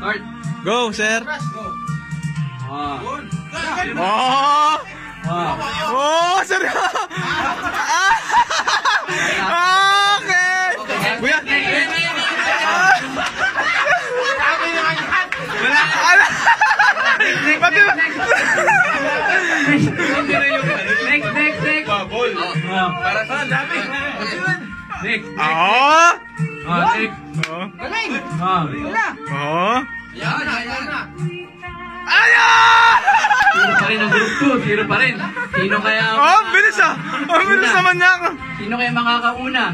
Start. Go, sir. Ah. Oh! Oh, sir. Okay. Kuya. Wala. Pati ba? Next. Bubble. Para sa dami. Next. Oh! Next. Oh! Yan na. Ayan! Zero pa rin. Sino kaya? Oh, bilis ah! Oh, bilis naman niya ako. Sino kaya makakauna?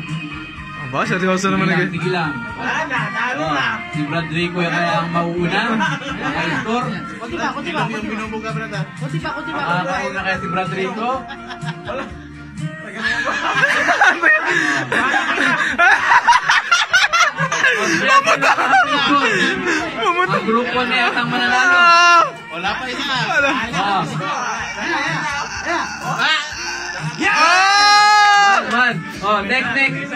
Aba, seryoso naman na. Sige lang. Wala na, talo na. Si Brad Rico kaya ang mauuna. Naka-score. Kunti pa. Yung binubuga, Brad. Kunti pa. Makakauna kaya si Brad Rico. Ang grupo na yata ang mananalo. Wala pa isa. Man. Oh, next. Next.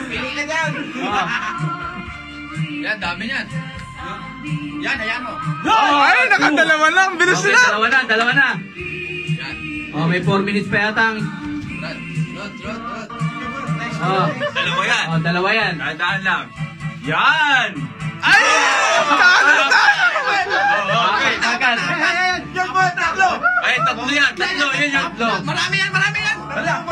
Pili ka dyan. Yan, dami yan. Yan, ayan mo. Ay, nakadalawa lang. Bilis Okay, na. dalawa na. Oh, may 4 minutes pa yata. Oh, dalawa yan. Dadaan lang. Yan! Ay! Okay, agad. Yan mo, tatlo! Ay, tatlo yan. Tatlo, yun yung tatlo. Marami yan! Dala!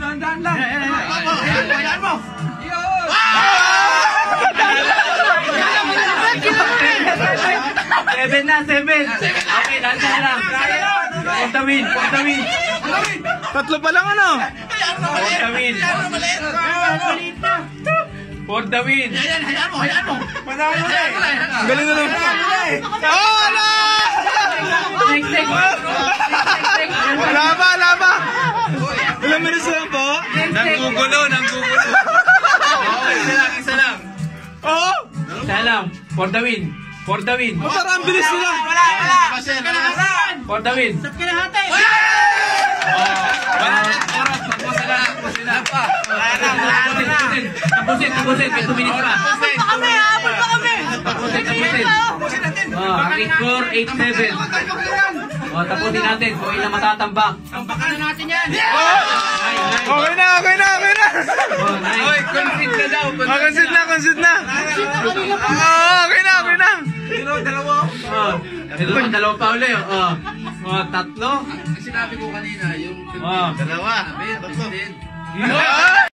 Dandaan lang! Ayan mo! Seven. Okay, dandan lang. For the win. Tatlo pa lang ano? For the win. Hayaan mo! Manalo na eh! Ang galing na lang. Oh, no! Next. Wala ba? Ilang minutes lang po? Nanggugulo! Isa lang! Oo! Isa lang. For the win. Oh, parang bilis nila. Wala! For the win. Tapusin. May 2 minutes pa. Tapusin. Ang score, 8-7. Tapusin natin kung ilang matatambak. Tambakan na natin yan! Okay na. Oy, concede na daw! Concede na. Okay na. Dalawa pa ulit. Tatlo. Sinabi ko kanina, yung Oh. dalawa. Tatlo.